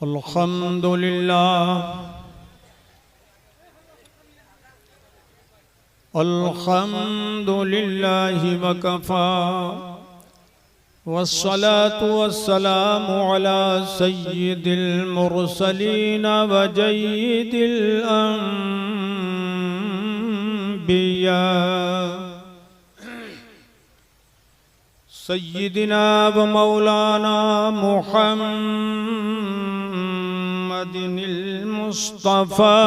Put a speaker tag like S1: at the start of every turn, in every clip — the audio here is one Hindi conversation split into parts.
S1: अल्हम्दुलिल्लाह अल्हम्दुलिल्लाहि वकफ़ा वस्सलातु वस्सलामु अला सय्यिदिल मुरसलीन व जय्यिदिल अंबिया सय्यिदिना व मौलाना मुहम्मदिनिल मुस्तफ़ा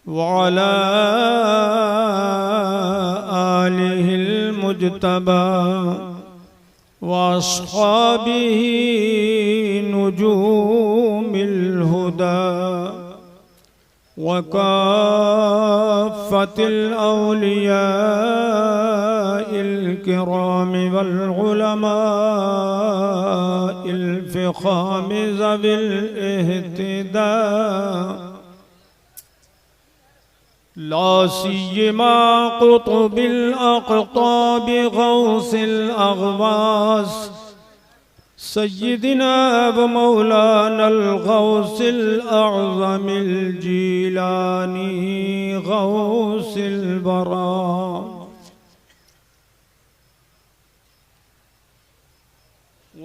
S1: व अला आलिहिल मुज्तबा व अस्हाबिही नुजूमिल हुदा व काफ़्फ़तिल औलियाइल किराम वल उलमाइल फ़िख़ाम ज़विल इहतिदा ला सिय्यमा क़ुत्बिल अक़ताब गौसिल अग़वास सय्यिदिना व मौलानल गौसिल अअज़मिल जीलानी गौसिल वरा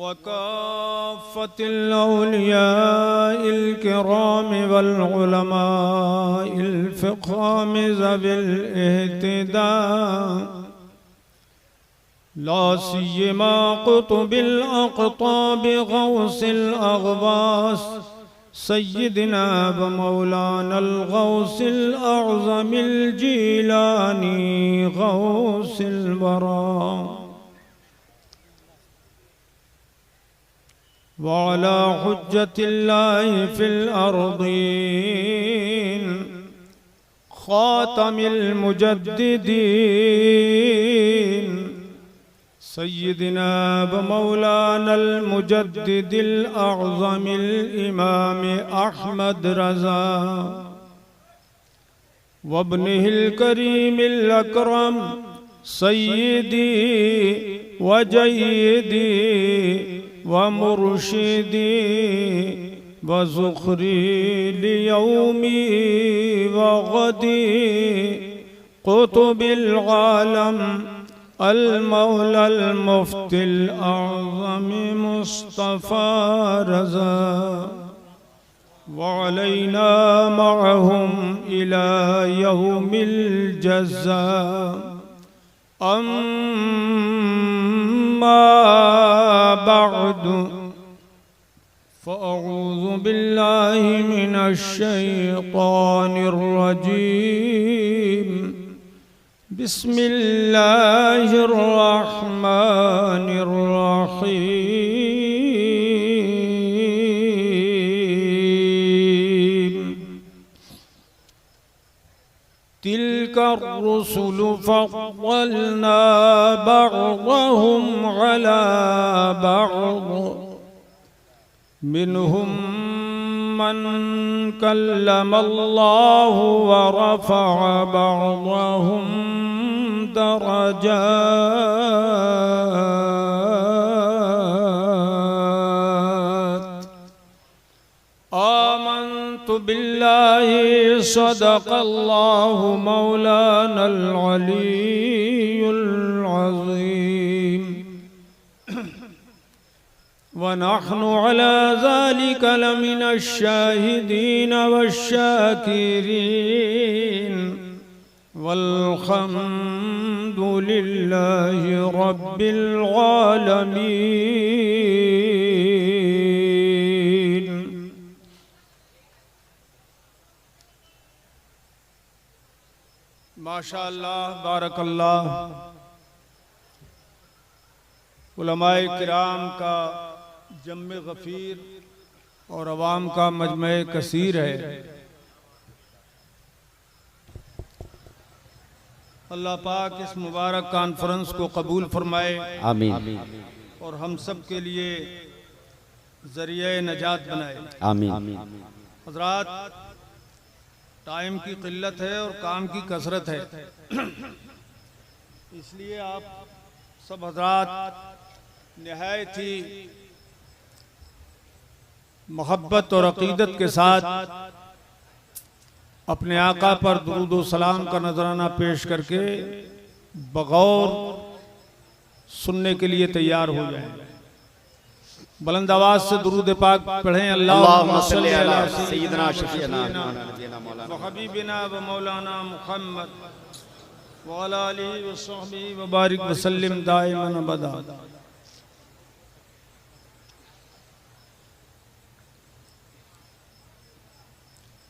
S1: व काफ़्फ़तिल औलियाइल किराम वल उलमाइल फ़िख़ाम ज़विल इहतिदा ला सिय्यमा क़ुत्बिल अक़ताब गौसिल अग़वास सय्यिदिना व मौलानल गौसिल अअज़मिल जीलानी गौसिल वरा व अला हुज्जतिल्लाहि फिल अर्दीन ख़ातमिल मुजद्दिदीन सय्यिदिना व मौलानल मुजद्दिदिल अअज़मिल इमाम अहमद रज़ा व इब्निहिल करीमिल अकरम सय्यिदी व जय्यदी व मुर्शिदी व ज़ुख़री लियौमी व गदी क़ुत्बिल आलम अल मौलल मुफ्तिल आज़म मुस्तफ़ा रज़ा व अलैना मअहुम इला यौमिल जज़्ज़ा अम्मा बअदु फ़अऊज़ु बिल्लाहि मिनश शैतानिर रजीम बिस्मिल्लाहिर रहमानिर रहीम तिल्कर रुसुलु फ़द्दलना बअदहुम अला बअद मिनहुम मन कल्लमल्लाहु व रफ़अ बअदहुम दरजात आमन्तु बिल्लाहि सदक़ल्लाहु मौलानल अलियुल अज़ीम व नहनु अला ज़ालिका लमिनश शाहिदीन वश्शाकिरीन वल्हम्दुलिल्लाहि रब्बिल आलमीन। माशाअल्लाह बारकल्लाह। उलमाए किराम का जम्मे गफ़ीर और अवाम का मजमे कसीर है। अल्लाह पाक इस मुबारक कॉन्फ्रेंस को कबूल फरमाए,
S2: आमीन।
S1: और हम सब के लिए ज़रिए नजात बनाए,
S2: आमीन।
S1: हज़रात, टाइम की किल्लत है और काम की कसरत है, इसलिए आप सब हज़रात निहायत ही मोहब्बत और अकीदत के साथ अपने आका पर दुरूद व सलाम का नजराना पेश करके बगौर सुनने के लिए तैयार हो जाएं। बुलंद आवाज से दुरूद पाक पढ़ें। अल्लाहुम्मा सल्ली अला सय्यिदना शफीअना व हबीबिना व मौलाना मुहम्मद व अला आलिहि व सहबिहि व बारिक व सल्लिम दाइमन अबदा।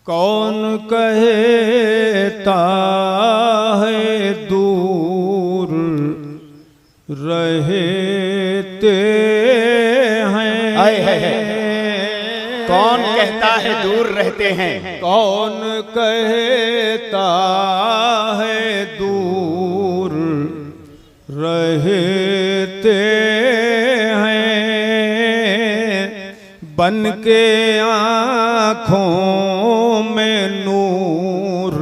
S1: कौन कहता है दूर रहते हैं,
S2: कौन कहता है दूर रहते हैं,
S1: कौन कहता है दूर रहते हैं, बन के आँखों में नूर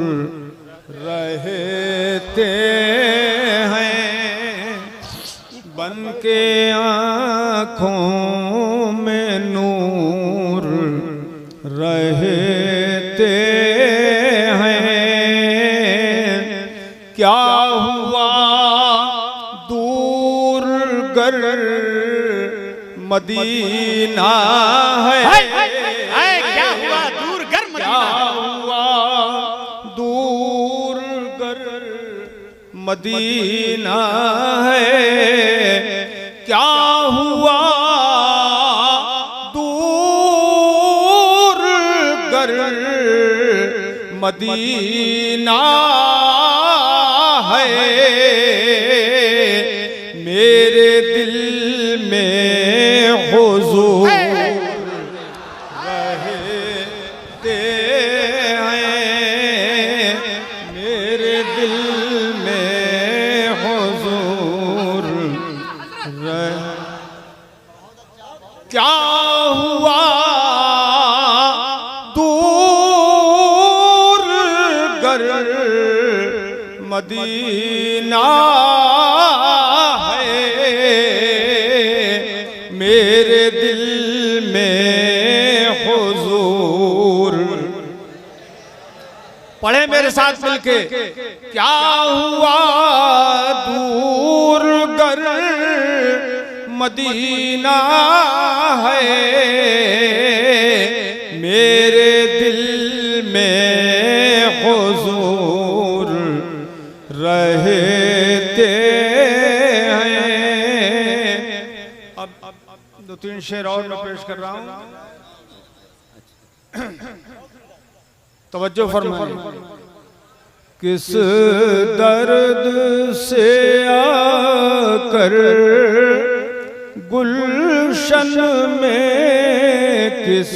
S1: रहते हैं, बन के आँखों में नूर रहते हैं। क्या हुआ दूर गर मदीना है,
S2: क्या हुआ दूर गर
S1: क्या हुआ दूर गर मदीना है, क्या हुआ दूर गर मदीना है, मेरे दिल में हुजूर रहते हैं, मेरे दिल में हुजूर क्या हुआ दूर गर मदीना है, मेरे दिल में हुजूर। पढ़े मेरे साथ मिलके। क्या हुआ दूर गर मदीना है, मेरे दिल में हुजूर रहते हैं। अब दो तीन शेर और मैं पेश कर रहा हूं, तवज्जो फरमाइए। किस दर्द से आकर गुलशन में, किस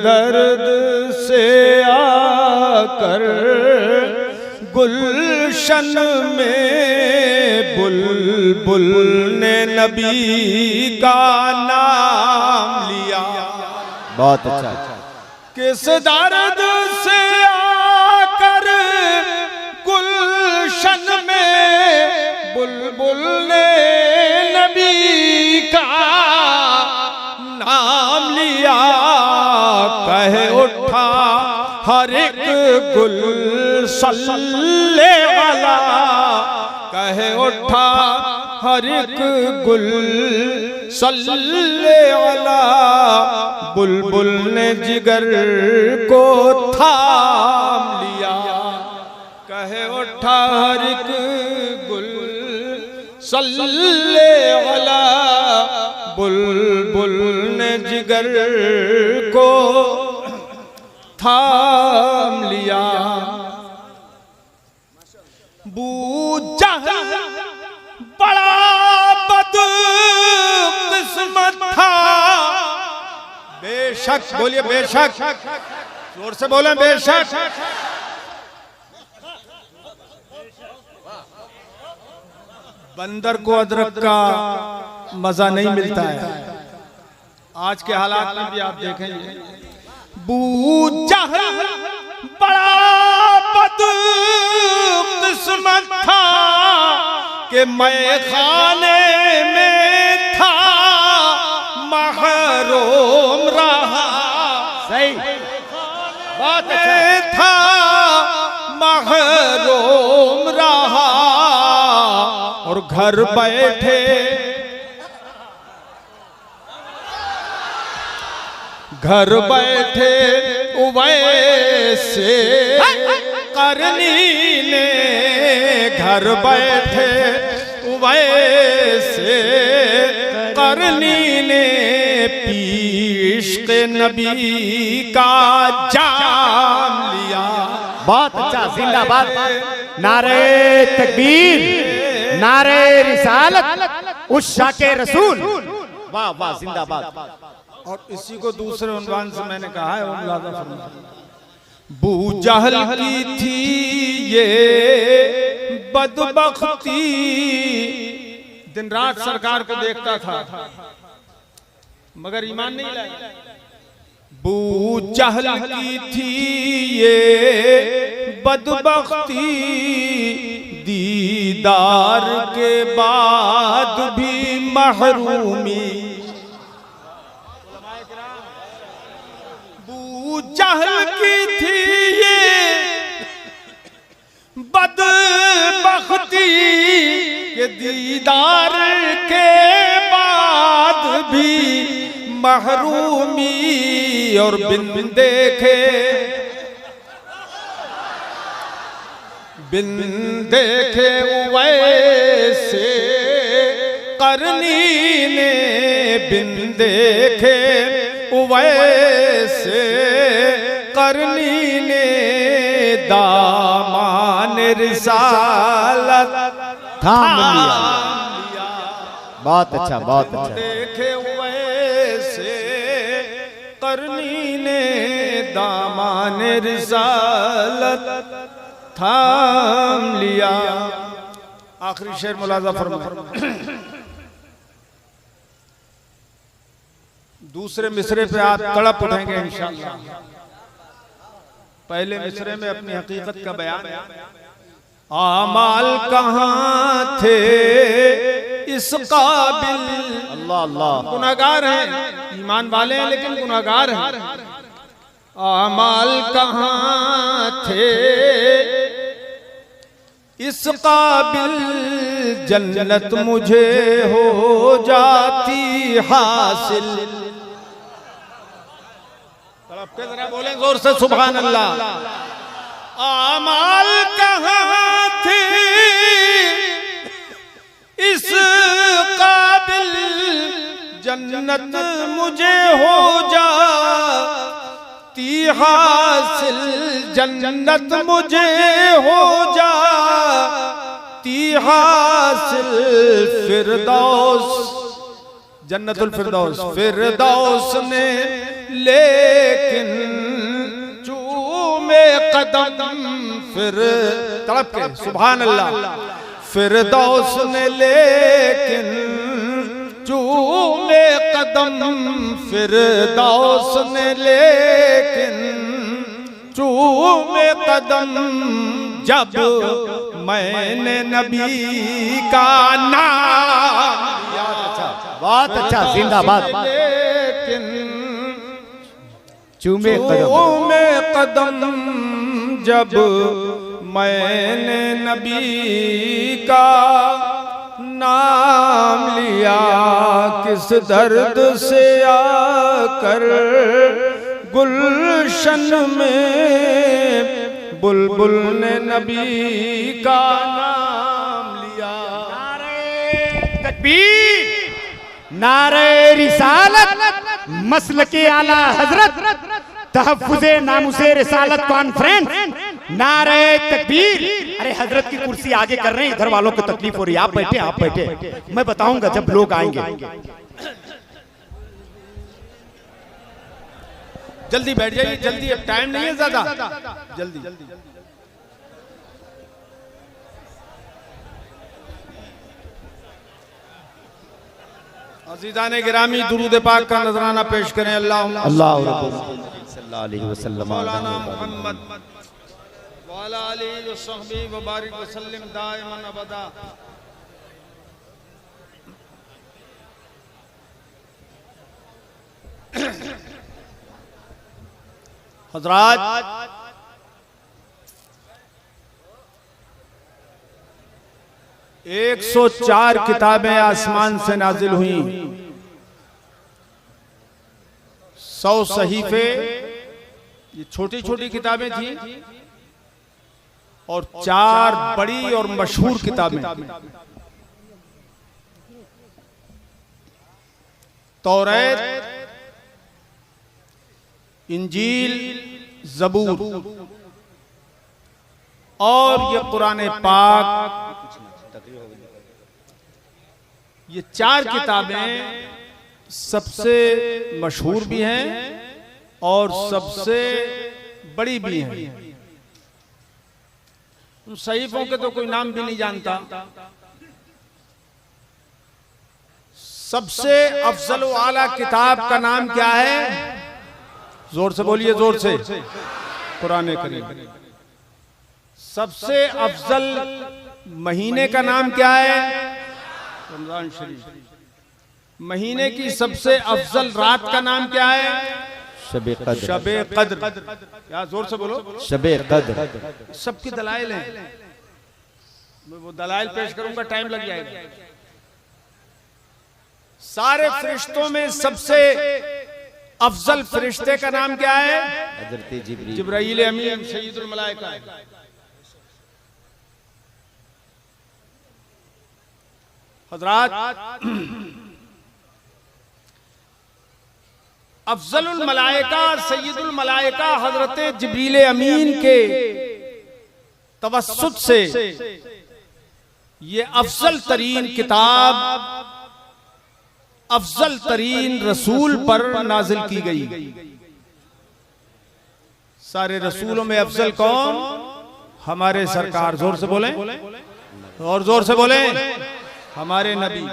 S1: दर्द से आकर गुलशन में बुलबुल ने नबी का नाम लिया।
S2: बहुत अच्छा।
S1: किस दर्द से आकर गुलशन में बुलबुल ने नबी का नाम लिया, कह उठा हर एक गुल सल्ले वाला, कह उठा हर एक गुल सल्ले वाला, बुलबुल ने जिगर को थाम लिया, कहे उठा हर एक गुल सल्ले वाला, बुलबुल ने जिगर को थाम लिया। बू जहल बड़ा बदकिस्मत था, बेशक, बोलिए बेशक, जोर से बोले बेशक। बंदर को अदरक का मजा नहीं मिलता है, आज के हालात में भी आप देखेंगे। बू जहल बड़ा बदकिस्मत था कि मैं खाने में था, महरूम रहा
S2: सही, बहुत अच्छा।
S1: था महरूम रहा और घर बैठे उवैसे करनी ने, घर बैठे उवैसे करनी ने इश्क़ नबी का जाम लिया।
S2: बहुत अच्छा, जिंदाबाद। नारे तकबीर, नारे रिसालत, उस शाके रसूल। वाह वाह, जिंदाबाद।
S1: और इसी को दूसरे उन्वान से मैंने कहा है, बू जहल की थी ये बदबख्ती, दिन रात सरकार को देखता था मगर ईमान नहीं लाया। बू जहल की थी ये बदबख्ती, दीदार के बाद भी महरूमी। बू जहल की थी ये बदबख्ती, ये दीदार के बाद भी महरूमी, और बिन देखे वैसे करनी ने, बिन देखे वैसे करनी ने दामान रिसालत
S2: थाम लिया। बहुत अच्छा, बहुत अच्छा।
S1: देखे वैसे करनी ने दामान रिसालत थाम लिया। आखिरी शेर मुलाजा फरमाए। दूसरे मिसरे पे आप तड़प उठेंगे इंशाअल्लाह। पहले मिसरे में अपनी हकीकत का बयान, आमाल कहाँ थे इस काबिल।
S2: अल्लाह अल्लाह,
S1: गुनाहगार हैं, ईमान वाले हैं लेकिन गुनाहगार हैं। आमाल कहाँ थे इस काबिल, जन्नत मुझे हो जाती हासिल। तड़पते जरा बोलें जोर से सुभान अल्लाह। आमाल कहाँ थे इस काबिल, जन्नत मुझे हो जाती हासिल, जन्नत मुझे हो जाती हासिल। फिरदौस, जन्नतुल फिरदौस, फिरदौस ने लेकिन चूमे कदम, फिर तड़प के सुभान अल्लाह। फिरदौस ने लेकिन चूमे कदम, फिरदौस ने लेकिन चूमे कदम, जब मैंने नबी का नाम लिया।
S2: बहुत अच्छा, जिंदाबाद।
S1: लेकिन
S2: चूमे
S1: कदम, जब मैंने नबी का नाम लिया। किस दर्द से आकर गुलशन में बुलबुल ने नबी का नाम लिया।
S2: नारे तकबीर, नारे रिसालत, मसलके आला हजरत, तहफ्फुज़े नामुसे रिसालत कॉन्फ्रेंस। नारे तकबीर। अरे हजरत की कुर्सी आगे कर रहे हैं, इधर वालों को तकलीफ हो रही है। आप बैठे, आप बैठे, मैं बताऊंगा जब लोग आएंगे।
S1: जल्दी बैठ जाइए, जल्दी, अब टाइम नहीं है ज्यादा, जल्दी। अज़ीज़ाने गिरामी, दुरूद पाक का नजराना पेश करें। अल्लाह
S2: सल्लल्लाहु अलैहि वसल्लम
S1: मौलाना मुहम्मद वाला आलिहि व सहबिहि व बारिक व सल्लिम दाइमन अबदा। हजरात, 104 किताबें आसमान से नाजिल हुई, 100 सहीफे, ये छोटी छोटी किताबें थी, और 4 बड़ी और मशहूर किताबें, तौरात, इंजील, ज़बूर और ये कुरान पाक। ये 4 किताबें सबसे मशहूर भी हैं और सबसे बड़ी भी हैं। उन सहीफों के तो कोई नाम भी नहीं जानता। सबसे अफजल व आला किताब का नाम क्या है? जोर से बोलिए, जोर से। कुरान करीम। सबसे अफजल महीने का नाम क्या है? रमजान शरीफ। महीने की सबसे अफजल रात का नाम क्या है?
S3: शबे कद्र।
S1: शबे कद्र। क्या? जोर से बोलो।
S3: शबे कद्र।
S1: सबकी दलाइल हैं, मैं वो दलाइल पेश करूंगा, टाइम लग जाएगा। सारे फरिश्तों में सबसे अफजल फरिश्ते का नाम क्या है?
S3: हज़रत जिब्रील।
S1: जिब्राईल अमीन सय्यदुल मलाइका। हजरात, अफजलुल मलाइका सय्यदुल मलाइका हजरत जिब्रील अमीन के तवस्सुत से ये अफजल तरीन किताब अफजल तरीन रसूल पर नाजिल की गई। सारे रसूलों में अफजल कौन? हमारे सरकार। जोर से बोले और जोर से बोले, हमारे नबी।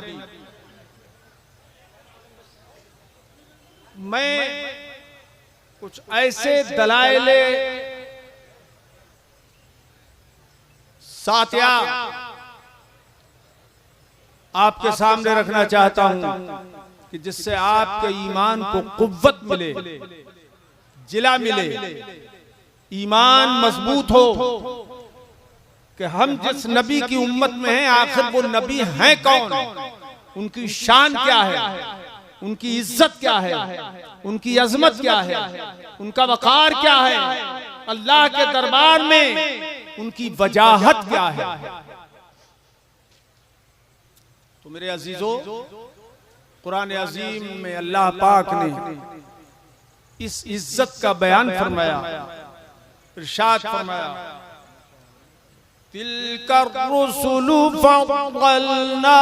S1: मैं कुछ ऐसे दलाइले सातिया आपके सामने रखना चाहता हूं कि जिससे आपके ईमान को कुव्वत मिले, जिला मिले, ईमान मजबूत हो कि हम जिस नबी की उम्मत में हैं आखिर वो नबी हैं कौन, उनकी शान क्या है, उनकी इज्जत क्या है, उनकी अजमत क्या है, उनका वकार क्या है, अल्लाह के दरबार में उनकी वजाहत क्या है। तो मेरे अजीजों, कुरान अजीम में अल्लाह पाक ने इस इज्जत का बयान फरमाया, इरशाद फरमाया, तिलकर रुसुलु फद्दलना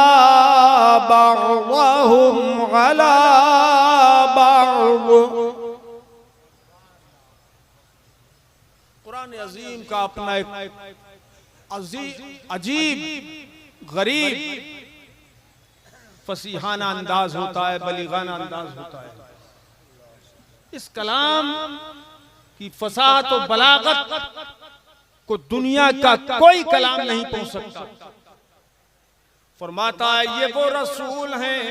S1: बअदहुम अला बअद। कुरान अजीम का अपना एक अजीब गरीब फसीहाना अंदाज होता है, बलीगाना अंदाज होता है। इस कलाम की फसाहत और बलागत को दुनिया का कोई कलाम नहीं पहुंच सकता। फरमाता है ये वो रसूल हैं,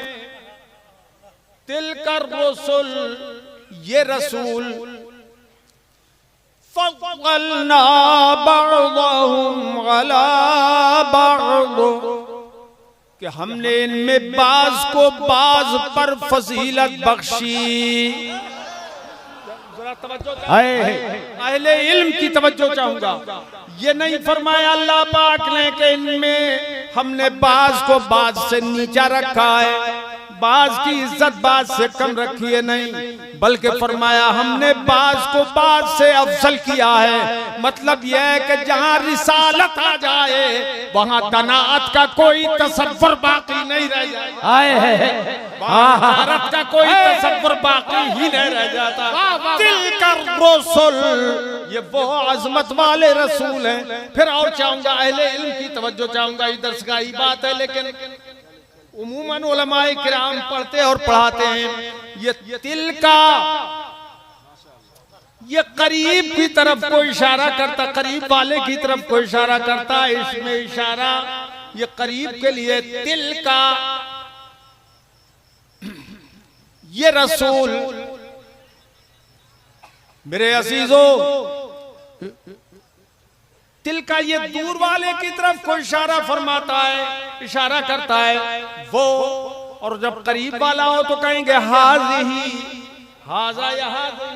S1: तिलकर रसूल, ये रसूल, फद्दलना बअदहुम अला बअद, कि हमने इनमें बाज को बाज पर फजीलत बख्शी। जरा तवज्जो, अहले इल्म की तवज्जो चाहूंगा। ये नहीं फरमाया अल्लाह पाक ने कि इनमें हमने बाज को बाज से नीचा रखा है, बाज की इज्जत बाज से कम रखी है, नहीं, बल्कि फरमाया हमने बाज को बाज से अफजल किया है। मतलब यह है कि जहां रिसालत आ जाए वहां तनाअत का कोई तसव्वुर बाकी नहीं रह जाए, भारत का कोई तसव्वुर बाकी ही नहीं रह जाता। तिलकर रसूल, ये वो अजमत वाले रसूल हैं। फिर और चाहूंगा, अहले इल्म की तवज्जो चाहूंगा, इधर से ही बात है, लेकिन उमूमन उलमाए किराम पढ़ते और पढ़ाते हैं। ये तिल का, ये करीब की तरफ को इशारा करता, करीब वाले की तरफ को इशारा करता है। इसमें इशारा ये करीब के लिए, तिल का ये रसूल मेरे अजीजों, दिल का ये दूर वाले की तरफ कोई इशारा फरमाता है, इशारा करता है वो, और जब करीब वाला हो तो कहेंगे हाज़ी, हाज़ा या हाज़ी।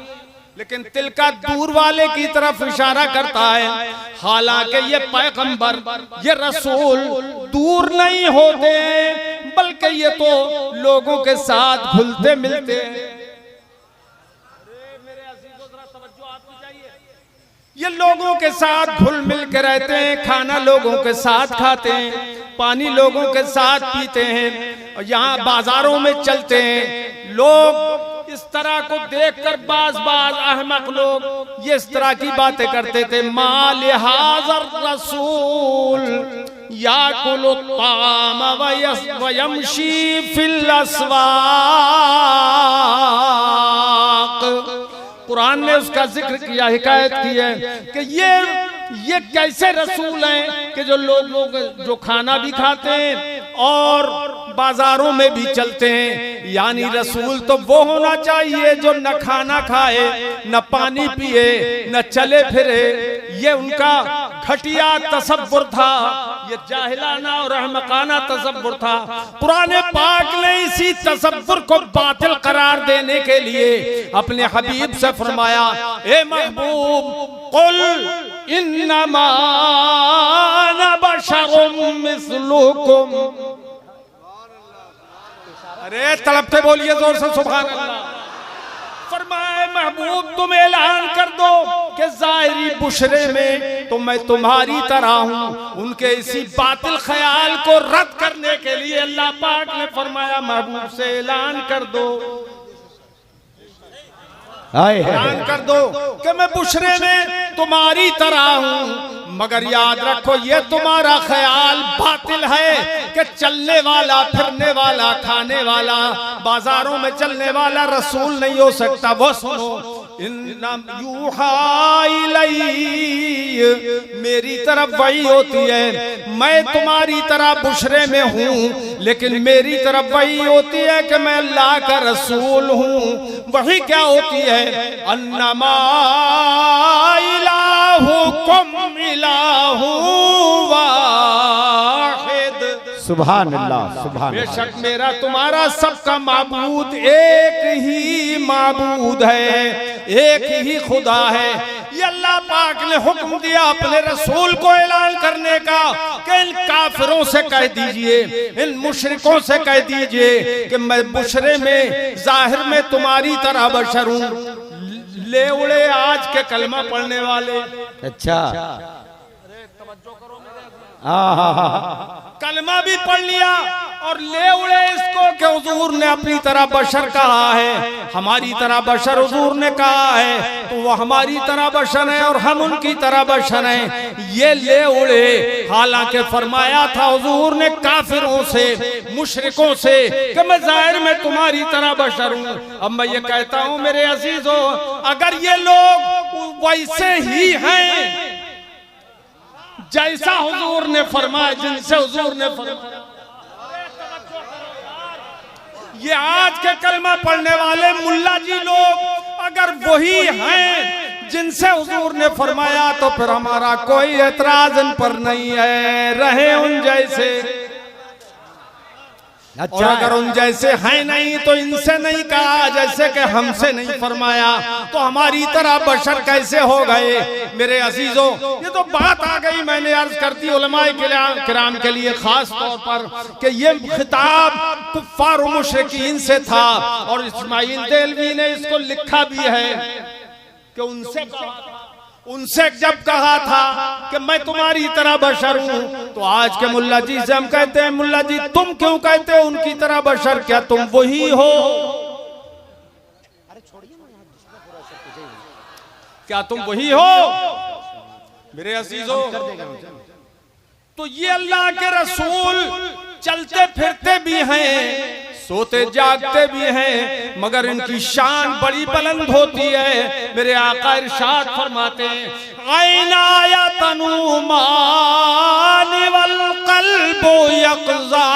S1: लेकिन दिल का दूर वाले की तरफ इशारा करता है। हालांकि ये पैगंबर, ये रसूल दूर नहीं होते, बल्कि ये तो लोगों के साथ घुलते मिलते हैं। ये लोगों के साथ घुल मिल के रहते हैं, खाना लोगों के साथ खाते हैं, पानी लोगों के साथ पीते हैं, और यहाँ बाजारों में चलते हैं। लोग इस तरह को देखकर बाज अहमक लोग ये इस तरह की बातें करते थे, माल हाज़र रसूल याकुलु ताम वयमशी फिल अस्वाक। कुरान ने उसका जिक्र किया, हिकायत की है कि ये कैसे रसूल हैं कि जो लोग जो खाना भी खाते हैं और बाजारों में भी चलते हैं। यानी रसूल तो वो होना चाहिए जो न खाना खाए, न पानी पिए, न चले फिरे। ये उनका घटिया तसव्वुर था, ये जाहिलाना और अहमकाना तसव्वुर था। कुरान पाक ने इसी तसव्वुर को बातिल करार देने के लिए अपने हबीब से फरमाया, ए महबूब कुल इन्नमा अना बशरुम मिस्लुकुम। अरे तड़पते बोलिए जोर से सुभान अल्लाह। फरमाए महबूब तुम ऐलान कर दो कि ज़ाहिरी बुशरे में तो मैं तुम्हारी तरह हूँ। उनके इसी बातिल ख्याल को रद्द करने के लिए अल्लाह पाक ने फरमाया महबूब से ऐलान कर दो, ऐलान कर दो कि मैं बुशरे में तुम्हारी तरह हूँ। मगर याद रखो ये तुम्हारा ख्याल बातिल है कि चलने वाला, फिरने वाला, खाने वाला, बाजारों में चलने वाला रसूल नहीं हो सकता। वो सुनो, मेरी तरफ वही होती है, मैं तुम्हारी तरह बुशरे में हूँ, लेकिन मेरी तरफ वही होती है कि मैं अल्लाह का रसूल हूँ। वही क्या होती है, अन्नमा इलाहुकुम इलाहु वाहिद। सुभान अल्लाह, सुभान। बेशक मेरा तुम्हारा सबका माबूद एक ही माबूद है, एक ही खुदा है। ये अल्लाह पाक ने हुक्म दिया अपने रसूल को ऐलान करने का कि इन काफिरों से कह दीजिए, इन मुशरिकों से कह दीजिए कि मैं बुशरे में, जाहिर में तुम्हारी तरह बशर हूँ। ले उड़े आज के कलमा पढ़ने वाले।
S3: अच्छा,
S1: कलमा भी पढ़ लिया और ले उड़े इसको कि हुजूर ने अपनी तरह बशर कहा है, हमारी तरह बशर हुजूर ने कहा है, तो वो हमारी तरह बशर है और हम उनकी तरह बशर हैं। ये ले उड़े। हालांकि फरमाया था हुजूर ने काफिरों से, मुशरिकों से कि मैं जाहिर में तुम्हारी तरह बशर हूँ। अब मैं ये कहता हूँ मेरे अजीजों, अगर ये लोग वैसे ही हैं जैसा हुजूर ने फरमाया, जिनसे हुजूर ने फरमाया, ये आज के कलमा पढ़ने वाले मुल्ला जी लोग अगर वही हैं जिनसे हुजूर ने फरमाया, तो फिर हमारा कोई एतराज इन पर नहीं है, रहे उन जैसे। अच्छा, और अगर उन जैसे हैं नहीं तो इनसे नहीं कहा, जैसे कि हमसे नहीं फरमाया, तो हमारी तरह बशर कैसे हो गए। मेरे अजीजों, ये तो बात आ गई, मैंने अर्ज करती उलमाए किराम के लिए खास तौर पर कि ये खिताब कुफ्फार व मुशरिकीन से था, और इस्माइल देलवी ने इसको लिखा भी है कि उनसे जब कहा था कि मैं तुम्हारी तरह बशर हूँ, तो आज के मुल्ला जी से हम कहते हैं, मुल्ला जी तुम क्यों कहते हो उनकी तरह बशर, क्या तुम वही हो? क्या तुम वही हो? मेरे अजीजों, तो ये अल्लाह के रसूल चलते फिरते भी हैं, सोते जागते भी हैं, मगर इनकी शान बड़ी बुलंद होती है। मेरे आका इरशाद फरमाते हैं, आईना या तनुमान वल कल्बु यक़ज़ा।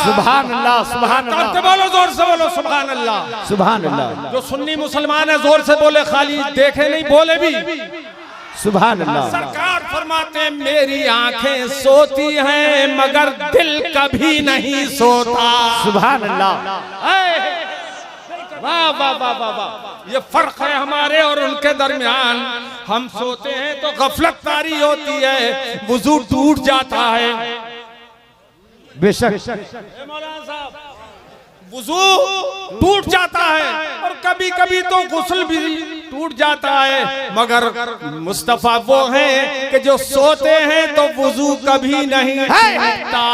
S2: सुभान अल्लाह, सुभान अल्लाह।
S1: बोलो जोर से। बोलो सुभान अल्लाह।
S3: सुभान अल्लाह।
S1: जो सुन्नी मुसलमान है जोर से बोले, खाली देखे नहीं बोले भी
S3: सुभान अल्लाह।
S1: सरकार फरमाते हैं मेरी आंखें सोती हैं मगर दिल कभी नहीं सोता।
S3: सुभान अल्लाह।
S1: वाह वाह वाह वाह वाह, ये फर्क है हमारे और उनके दरमियान। हम सोते हैं तो गफलत तारी होती है, वुजू टूट जाता है।
S3: बेशक
S1: मौलाना साहब, वुजू टूट जाता है और कभी कभी तो गुस्ल भी टूट जाता है, मगर मुस्तफा वो हैं कि जो सोते हैं तो वुजू कभी नहीं टूटता।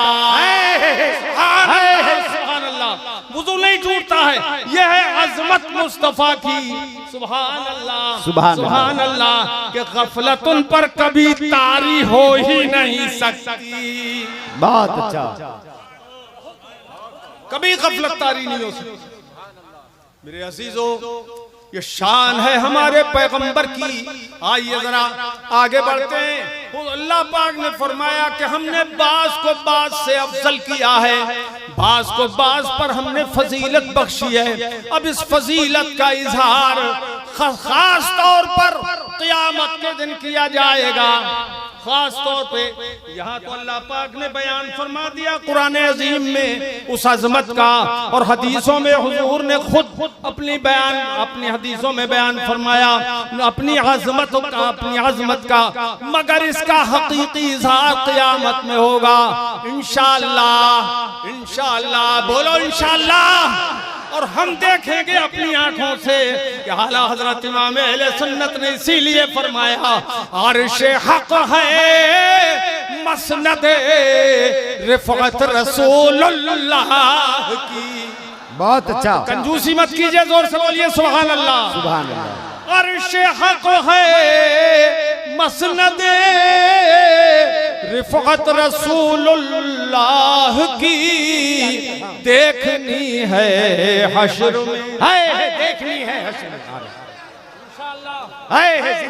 S1: सुभान अल्लाह, वुजू नहीं टूटता है। यह है अजमत मुस्तफा की। सुभान अल्लाह सुभान अल्लाह के गफलत उन पर कभी तारी हो ही नहीं सकती।
S3: बहुत अच्छा।
S1: कभी गफलत तारी नहीं हो सकती। मेरे अजीजों, ये शान है हमारे पैगंबर की। आइए जरा आगे बढ़ते हैं। अल्लाह पाक ने फरमाया कि हमने बास को बास से अफजल किया है, बास को बास पर हमने फजीलत बख्शी है। अब इस फजीलत का इजहार खास तौर पर क़यामत के दिन किया जाएगा। खास तौर पे यहाँ तो अल्लाह पाक ने बयान फरमा दिया कुरान अजीम में उस अजमत का, और हदीसों में हुजूर ने खुद अपनी हदीसों में बयान फरमाया अपनी अजमत का, मगर इसका हकीकी इजहार क़यामत में होगा इंशाअल्लाह। इंशाअल्लाह बोलो इंशाअल्लाह। और हम देखेंगे अपनी आंखों से कि आला हजरत इमाम अहले सुन्नत ने इसीलिए फरमाया अर्श हक है मसनद रिफअत रसूलुल्लाह की।
S3: बहुत अच्छा।
S1: कंजूसी मत कीजिए, जोर से बोलिए सुभान अल्लाह।
S3: सुभान अल्लाह।
S1: अर्श हक है मसनद रिफअत रसूलुल्लाह की। देखनी है हश्र में, देखनी है हश्र में,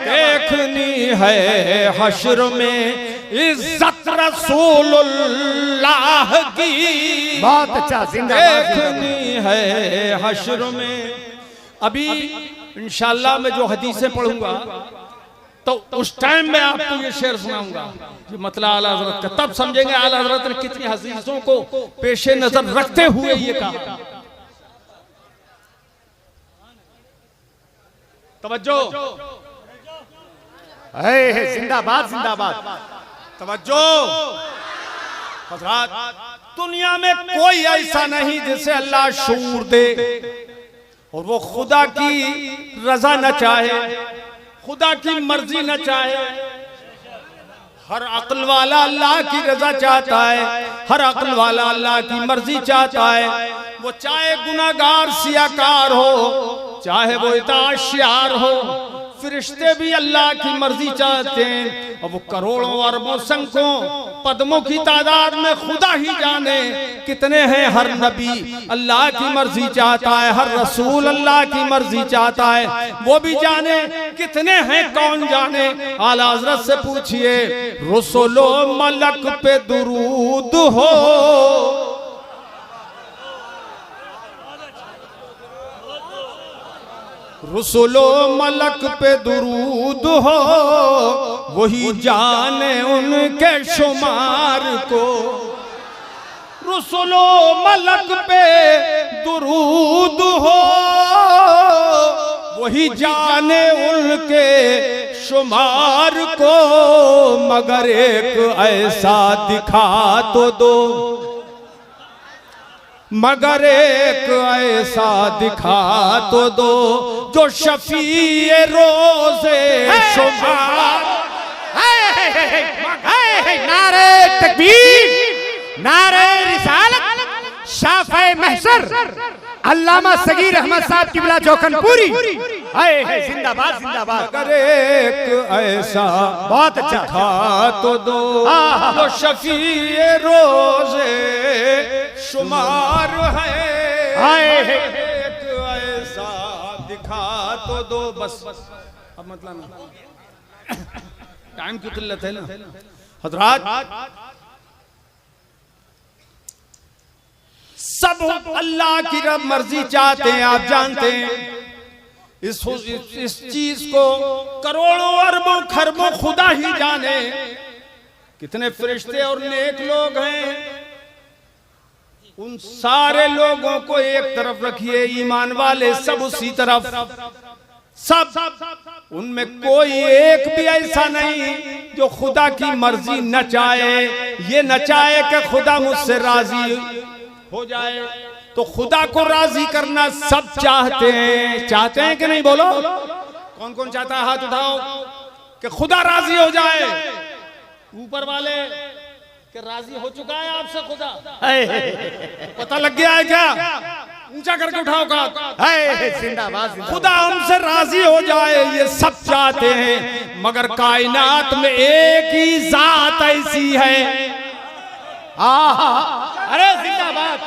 S1: देखनी है हश्र में इज्जत रसूलुल्लाह की।
S3: बहुत अच्छा।
S1: देखनी है हश्र में। अभी इंशाअल्लाह मैं जो हदीसें पढ़ूंगा तो उस टाइम में आपको ये शेर सुनाऊंगा, जो मतलब आला हजरत का, तब समझेंगे आला हजरत ने कितनी हदीसों को पेशे नजर रखते हुए ये कहा। तवज्जो,
S3: जिंदाबाद जिंदाबाद।
S1: तवज्जो। हजरात, दुनिया में कोई ऐसा नहीं जिसे अल्लाह शऊर दे और वो खुदा की रजा न चाहे, खुदा की मर्जी न चाहे। हर अक्ल वाला अल्लाह की रजा चाहता है, हर अक्ल वाला अल्लाह की मर्जी चाहता है। वो चाहे गुनाहगार सियाकार हो, चाहे वो इताशियार हो, फरिश्ते भी अल्लाह की मर्जी चाहते हैं। और वो करोड़ों अरबों संख्यों पद्मों की तादाद में खुदा ही जाने कितने हैं। हर नबी अल्लाह की मर्जी चाहता है, हर रसूल अल्लाह की मर्जी चाहता है, वो भी जाने कितने हैं, कौन जाने। आला हज़रत से पूछिए रसूलो मलक पे दुरूद हो, रसूलो मलक पे दुरूद हो, वही जाने उनके शुमार को। रसूलो मलक पे दुरूद हो, वही जाने उनके शुमार को। मगर एक ऐसा दिखा तो दो, मगर एक ऐसा दिखा तो दो जो शफीए रोज़े शुमार।
S2: नारे तकबीर, नारे रिसालत, शाफ़े महशर, अल्लामा सगीर अहमद साहब किबला चौकनपुरी। जिंदाबाद जिंदाबाद।
S1: मगर एक ऐसा
S2: बहुत अच्छा
S1: दिखा तो दो जो शफीए रोज़े शुमार है। एक ऐसा दिखा तो दो। बस अब मतलब टाइम की किल्लत है ना हजरात। सब अल्लाह की रब मर्जी चाहते हैं, आप जानते हैं। इस चीज को करोड़ों अरबों खरबों खुदा ही जाने कितने फरिश्ते और नेक लोग हैं। उन सारे लोगों को एक तरफ रखिए, ईमान वाले सब उसी तरफ, सब उनमें कोई एक भी ऐसा नहीं जो खुदा की मर्जी न चाहे, ये न चाहे कि खुदा मुझसे राजी हो जाए। तो खुदा को राजी करना सब चाहते हैं, चाहते हैं कि नहीं? बोलो, कौन कौन चाहता है? हाथ उठाओ कि खुदा राजी हो जाए। ऊपर वाले कि राजी हो चुका है आपसे खुदा? पता लग गया है क्या? ऊंचा करके उठाओ का
S3: जिंदाबाद।
S1: खुदा हमसे राजी हो जाए, ये सब चाहते हैं। मगर कायनात में एक ही जात ऐसी है,
S3: अरे जिंदाबाद।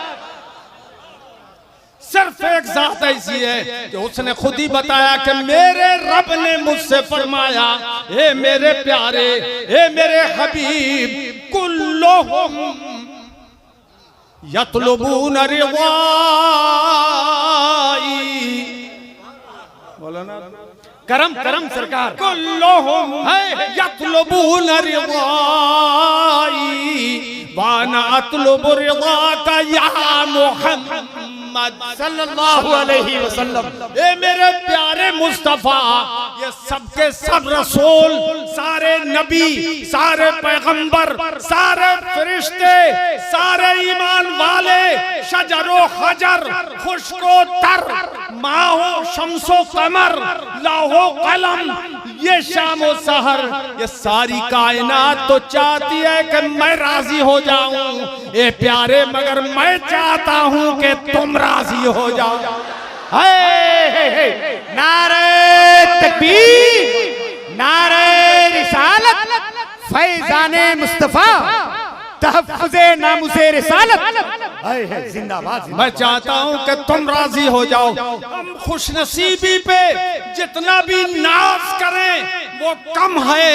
S1: सिर्फ एक जात ऐसी है कि उसने खुद ही बताया कि मेरे रब ने मुझसे फरमाया, ए मेरे प्यारे, ए मेरे हबीब, कुल्लुहुम यतलुबून रिवाई। बोला ना,
S3: करम करम सरकार।
S1: कुल्लुहुम यतलुबून रिवाई वाना अतलुबु रिवाका या मोहम्मद
S3: सल्लल्लाहु अलैहि वसल्लम।
S1: ए मेरे प्यारे मुस्तफा, ये सबके सब रसूल, सारे नबी, सारे पैगंबर, सारे फरिश्ते, सारे ईमान वाले, शजरो हजर, खुशको तर, माहो शम्सो कमर, लाहो कलम, ये शामो सहर, ये सारी कायनात तो चाहती है कि मैं राजी हो जाऊं। ए प्यारे, मगर मैं चाहता हूं कि तुम राजी हो जाओ।
S2: नारे तकबीर, नारे रिसालत, फैजाने मुस्तफा, तहफ्फुज़े नामुसे रिसालत।
S3: जिंदाबाद।
S1: मैं चाहता हूं कि तुम राजी हो जाओ। हम खुशनसीबी पे जितना भी नाज करें वो कम है।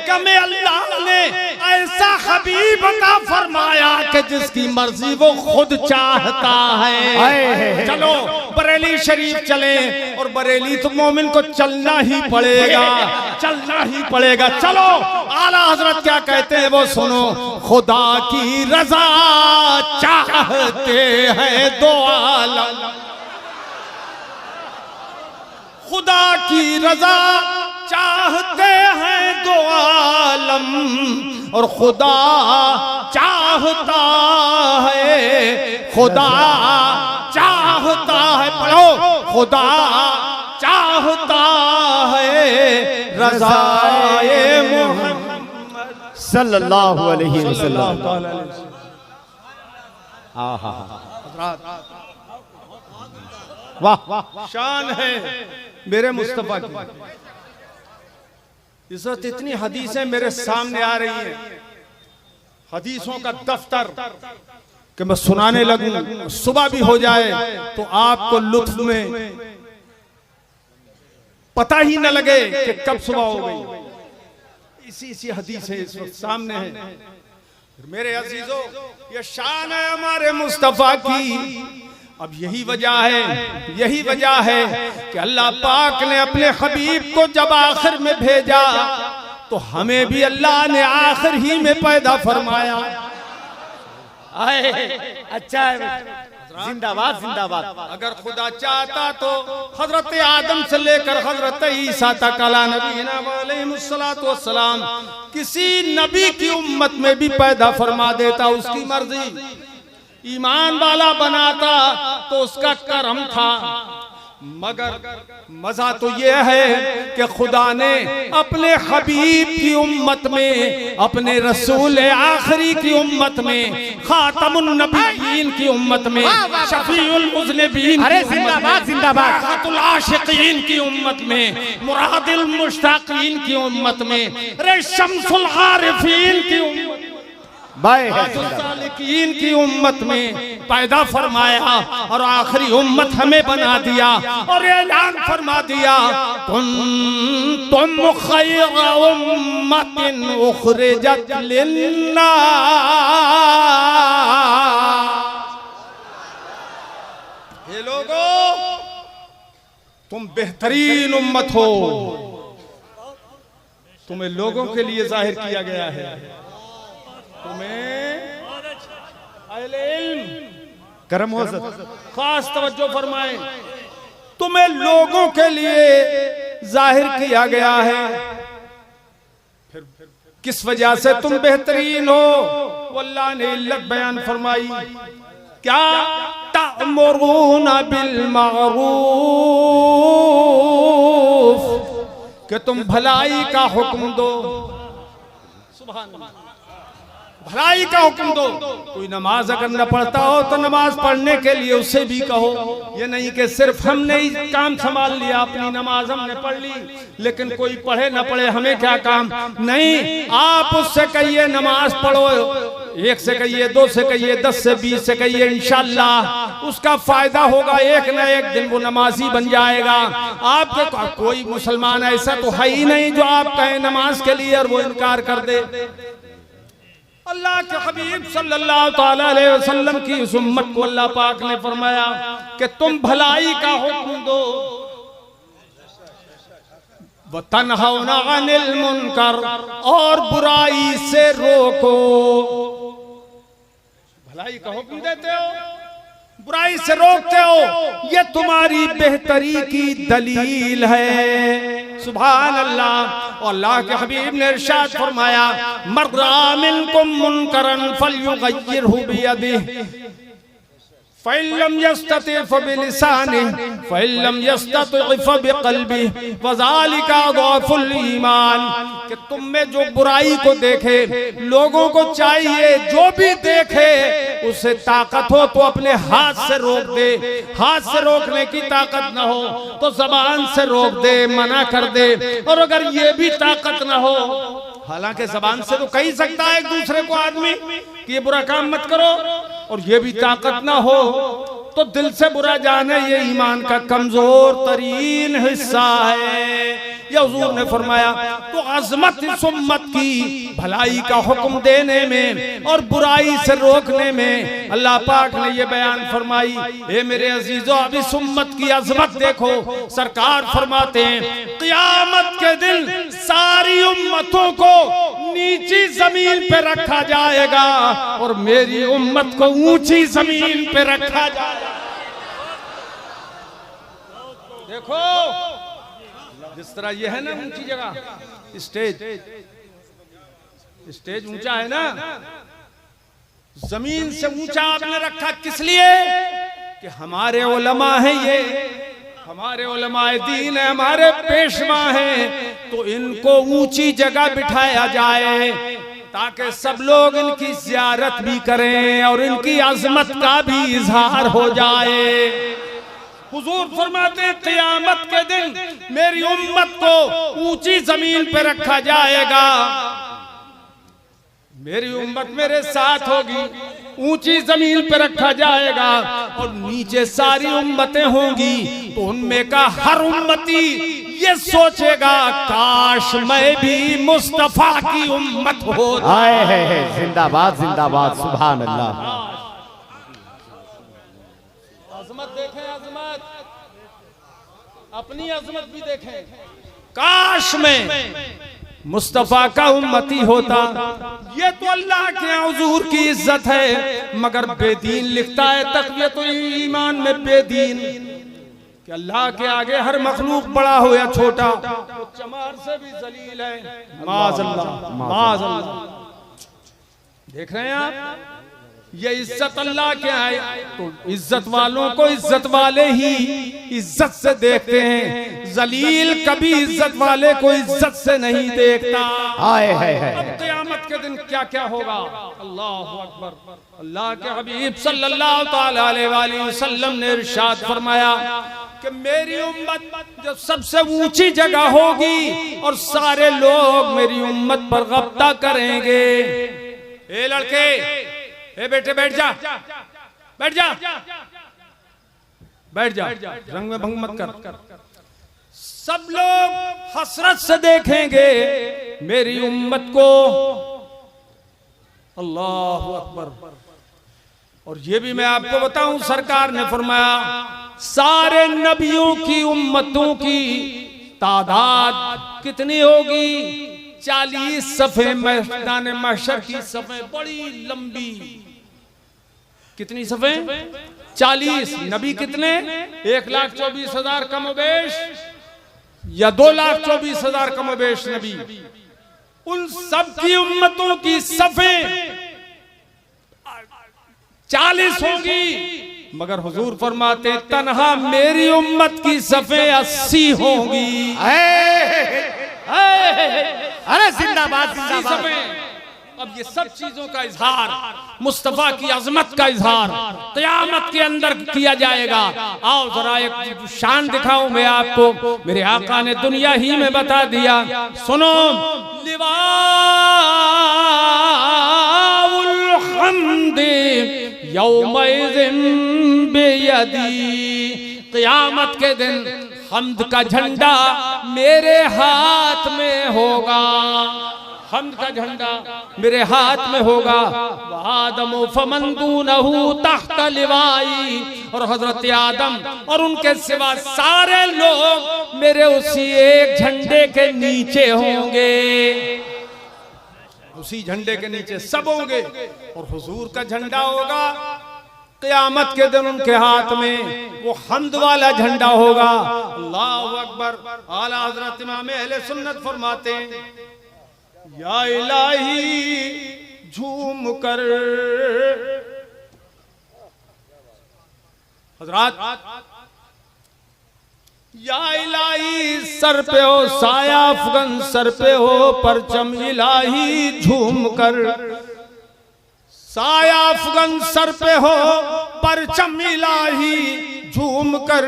S1: कमे अल्लाह ने ऐसा हबीब अता फरमाया कि जिसकी मर्जी वो खुद चाहता है। चलो बरेली शरीफ चले, और बरेली तो मोमिन को चलना ही पड़ेगा, चलना ही पड़ेगा। चलो, आला हजरत क्या कहते हैं वो सुनो। खुदा की रजा चाहते हैं दो आलम, खुदा की रजा चाहते हैं दो आलम, और खुदा चाहता है, खुदा चाहता है, पढ़ो, खुदा चाहता है रज़ाए मोहम्मद
S3: सल्लल्लाहु अलैहि वसल्लम।
S1: वाह, शान है मेरे मुस्तफा की। इस वक्त इतनी हदीसें मेरे सामने आ रही हैं, हदीसों का दफ्तर कि मैं सुनाने लगूं, सुबह भी हो जाए तो आपको लुत्फ में पता ही न लगे कि कब सुबह हो गई। इसी हदीसें इस वक्त सामने हैं। मेरे अजीजों, ये शान है हमारे मुस्तफा की। अब यही वजह है कि अल्लाह पाक ने अपने हबीब को जब आखिर में भेजा तो हमें भी अल्लाह ने आखिर ही में पैदा फरमाया।
S3: अच्छा है, जिंदाबाद जिंदाबाद।
S1: अगर खुदा चाहता तो हजरत आदम से लेकर हजरत ईसा तक अला नबीना अलैहिस्सलातु वस्सलाम किसी नबी की उम्मत में भी पैदा फरमा देता, उसकी मर्जी। ईमान वाला बनाता तो उसका करम था। मगर मजा तो यह है कि खुदा ने अपने हबीब की उम्मत में, अपने रसूल आखिरी की उम्मत में, खातमुन नबीयीन की उम्मत में, शफीउल मुज़निबीन,
S2: अरे जिंदाबाद जिंदाबाद,
S1: राहतुल आशिकीन की उम्मत में, मुरादिल मुश्ताकीन की उम्मत में, अरे शम्सुल आरिफीन की उम्मत, सालिकीन की उम्मत में पैदा फरमाया और आखिरी उम्मत हमें बना दिया और ऐलान फरमा दिया, तुम खैर उम्मतिन उखरिजत लिन्नास। तुम बेहतरीन उम्मत हो, तुम्हें लोगों के लिए जाहिर किया गया है, तुम्हें अहले इल्म
S2: करम हो
S1: खास तवज्जो फरमाएं, तुम्हें लोगों के लिए जाहिर किया गया है। फिर किस वजह से तुम बेहतरीन हो? वो अल्लाह ने इल्लत बयान फरमाई, क्या तअमुरूना बिल मारूफ, कि तुम भलाई का हुक्म दो। सुभान अल्लाह, भलाई का हुक्म दो। कोई नमाज अगर न पढ़ता हो तो नमाज पढ़ने के लिए उससे भी कहो। ये नहीं कि सिर्फ हमने ही काम संभाल लिया, अपनी नमाज हमने पढ़ ली, लेकिन कोई पढ़े न पढ़े हमें क्या काम। नहीं, आप उससे कहिए नमाज पढ़ो, 1 से कहिए, 2 से कहिए, 10 से 20 से कहिए, इंशाअल्लाह उसका फायदा होगा। एक न एक दिन वो नमाजी बन जाएगा। आपके कोई मुसलमान ऐसा तो है ही नहीं जो आप कहें नमाज के लिए और वो इनकार कर दे। अल्लाह के हबीब सल्लल्लाहु ताला अलैहि वसल्लम की इस उम्मत को अल्लाह पाक ने फरमाया कि तुम भलाई का हुक्म दो, व तन्हौना अनिल मुनकर, और बुराई से रोको। भलाई का हुक्म देते हो, बुराई से रोकते हो, ये तुम्हारी बेहतरी की दलील है। सुभान अल्लाह। और अल्लाह के हबीब ने इरशाद फरमाया, मर्रा मिनकुम मुनकरन फलयुगय्यिरहु बियदिही, फ़इल्लम यस्तति फ़बिलिसानिही, फ़इल्लम यस्तति फ़बिक़ल्बिही, वज़ालिका अज़अफ़ुल ईमान। कि तुम में जो बुराई को देखे, लोगों को चाहिए जो भी देखे उसे ताकत हो तो अपने हाथ से रोक दे, हाथ से रोकने की ताकत न हो तो जबान से रोक दे, मना कर दे। और अगर ये भी ताकत न हो, हालांकि जबान से तो कह सकता है एक दूसरे को आदमी कि ये बुरा काम मत करो, और ये भी ताकत ना हो तो दिल से बुरा जाने, ये ईमान का कमजोर तरीन हिस्सा है। ये हुजूर ने फरमाया तो अजमत इस उम्मत की भलाई का हुक्म देने में और बुराई से रोकने में अल्लाह पाक ने ये बयान फरमाई। ए मेरे अजीजों, अब इस उम्मत की अजमत देखो। सरकार फरमाते हैं क़यामत के दिन सारी उम्मतों को नीची जमीन पे रखा जाएगा और मेरी उम्मत को ऊंची जमीन पे रखा जाएगा। देखो जिस तरह ये है ना ऊंची जगह, स्टेज ऊंचा है ना, जमीन से ऊंचा आपने रखा किस लिए? कि हमारे उलमा हैं, ये हमारे उलमाए दीन है, हमारे पेशवा हैं, तो इनको ऊंची जगह बिठाया जाए ताकि सब लोग इनकी ज़ियारत भी करें और इनकी अजमत का भी इजहार हो जाए। हुजूर फरमाते हैं क़यामत के दिन मेरी उम्मत को ऊंची जमीन पे रखा जाएगा, मेरी उम्मत मेरे साथ होगी, ऊंची जमीन पे रखा जाएगा और नीचे सारी उम्मतें होंगी। तो उनमें का हर उम्मती ये सोचेगा काश मैं भी मुस्तफा की उम्मत होता।
S2: आए है जिंदाबाद जिंदाबाद, सुभान अल्लाह।
S1: अजमत देखें, अजमत, अपनी अजमत भी देखें। काश में मुस्तफा का उम्मती होता। ये तो अल्लाह के हुजूर की इज्जत है, मगर बेदीन लिखता है तक़वियत ईमान में बेदीन कि अल्लाह के आगे हर मखलूक बड़ा हो या छोटा, तो चमार से भी जलील है। माज़अल्लाह, माज़अल्लाह। देख रहे हैं आप, ये इज्जत अल्लाह के है, तो इज्जत वालों को इज्जत वाले ही इज्जत से देखते हैं, जलील कभी इज्जत वाले को इज्जत से नहीं देखता।
S2: आए है
S1: अब क़यामत के दिन क्या क्या होगा? अल्लाहु अकबर। अल्लाह के हबीब सल्लल्लाहु ताला अलैहि वसल्लम ने इरशाद फरमाया कि मेरी उम्मत जब सबसे ऊंची जगह होगी और सारे लोग मेरी उम्मत पर गब्ता करेंगे। ए लड़के, ए बेटे, बैठ जा, बैठ जा, बैठ जा, रंग में भंग मत कर। सब लोग हसरत से देखेंगे मेरी उम्मत को। अल्लाह अकबर। और ये भी मैं आपको बताऊं, सरकार ने फरमाया सारे नबियों की उम्मतों की तादाद कितनी होगी? 40 सफ़े मैदान महशर की सफ़े बड़ी लंबी। कितनी सफ़े? 40। नबी कितने? 1,24,000 कमोबेश या 2,24,000 कमोबेश नबी। उन सब की उम्मतों की सफ़े 40 होगी, मगर हुजूर फरमाते तन्हा मेरी उम्मत की सफ़े 80 होंगी।
S2: अरे जिंदाबाद जिंदाबाद।
S1: अब ये सब चीजों का इजहार, मुस्तफा की अजमत का इजहार क़यामत के अंदर किया जाएगा। आओ जरा एक शान दिखाऊं मैं आपको। मेरे आका ने दुनिया ही में बता दिया। सुनो, लिवाउल हम्दि यौमइज़िन बियदी। क़यामत के दिन हम्द का झंडा मेरे हाथ में होगा। हम्द का झंडा मेरे हाथ में होगा। आदम फमन दूनहु तहत लिवाई। और हजरत आदम और उनके सिवा सारे लोग मेरे उसी एक झंडे के नीचे होंगे। उसी झंडे के नीचे सब होंगे और हुजूर का झंडा होगा क़यामत के दिन उनके हाथ में। वो हम्द वाला झंडा होगा। अल्लाहु अकबर। आला हजरत इमाम अहले सुन्नत फरमाते हैं, या इलाही झूम कर। हजरात, या इलाही सर पे हो साया अफगन, सर पे हो परचम इलाही झूम कर। साया अफगन सर पे हो परचम इलाही झूम कर।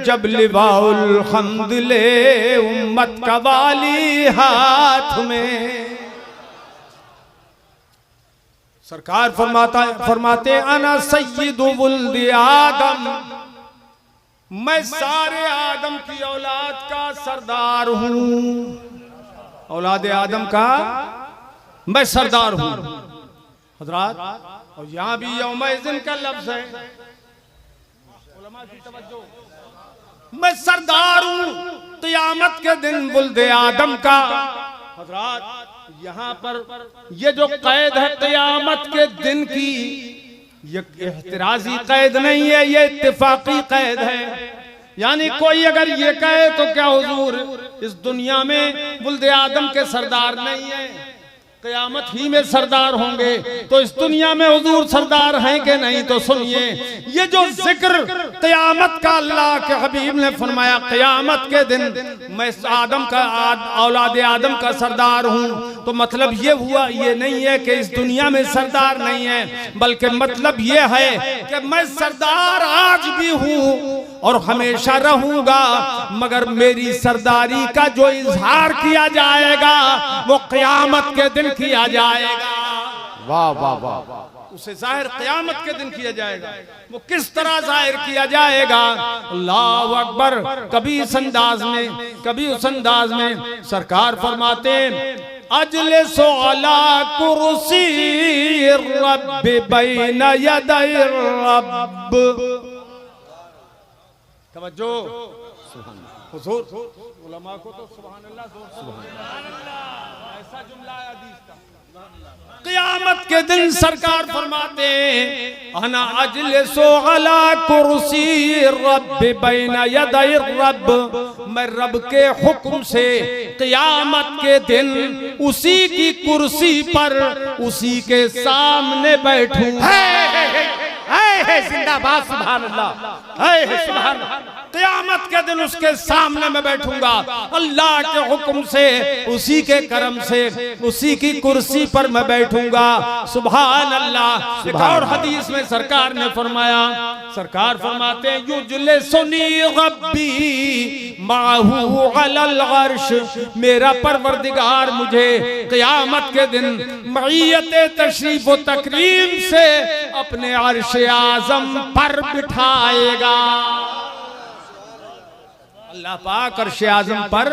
S1: जब लिवाउल हम्द ले उम्मत का वाली हाथ में। सरकार फरमाते अना सय्यिदु वुल्द आदम, मैं सारे आदम की औलाद का सरदार हूं। औलाद आदम का मैं सरदार हूं। हजरात, और यहां भी यौमइज़िन का लफ्ज है। मैं सरदार हूं क़यामत के दिन वुल्द आदम का। हजरात, यहाँ पर ये जो कैद है क़यामत के दिन की, ये एहतिराजी कैद नहीं है, ये इत्तिफाकी कैद है। यानी कोई अगर ये कहे तो क्या हुजूर इस दुनिया में वुल्द आदम के सरदार नहीं है, क़यामत ही में सरदार होंगे, तो इस दुनिया में हुजूर सरदार हैं कि नहीं? तो सुनिए, ये जो जिक्र क़यामत का अल्लाह के हबीब ने फरमाया क़यामत के दिन मैं आदम का औलाद आदम का सरदार हूं, तो मतलब ये हुआ ये नहीं है कि इस दुनिया में सरदार नहीं है, बल्कि मतलब ये है कि मैं सरदार आज भी हूं और हमेशा रहूंगा, मगर मेरी सरदारी का जो इजहार किया जाएगा वो क़यामत के दिन किया जाएगा।
S3: वाह वाह वाह।
S1: उसे जाहिर क़यामत के दिन किया जाएगा। वो किस तरह जाहिर किया जाएगा? अल्लाहु अकबर। कभी इस अंदाज में, कभी उस अंदाज में। सरकार फरमाते अजलिसु अला कुर्सी रब्बि बैन यदै रब्ब। तवज्जो, हुजूर उलमा को तो सुभान अल्लाह, सुभान अल्लाह, ऐसा जुमला है हदीस का। क़यामत के दिन सरकार फरमाते अना अजलिसु अला कुर्सी रब्बि बैन यदै रब्ब, मैं रब के हुक्म से क़यामत के दिन उसी की कुर्सी पर उसी के सामने बैठूंगा।
S2: जिंदाबाद सुभान अल्लाह,
S1: सुभान। क़यामत के दिन उसके सामने मैं बैठूंगा, अल्लाह के हुक्म से, उसी के करम से, उसी की कुर्सी पर मैं बैठूंगा। सुभान अल्लाह। एक और हदीस में सरकार ने फरमाया, सरकार फरमाते हैं युजलिसुनी रब्बी माहू अलल अर्श, मेरा परवरदिगार मुझे क़यामत के दिन मईयत तशरीफ व तकरीम से अपने अर्श आज़म पर बिठाएगा। अल्लाह पाक अर्श आज़म पर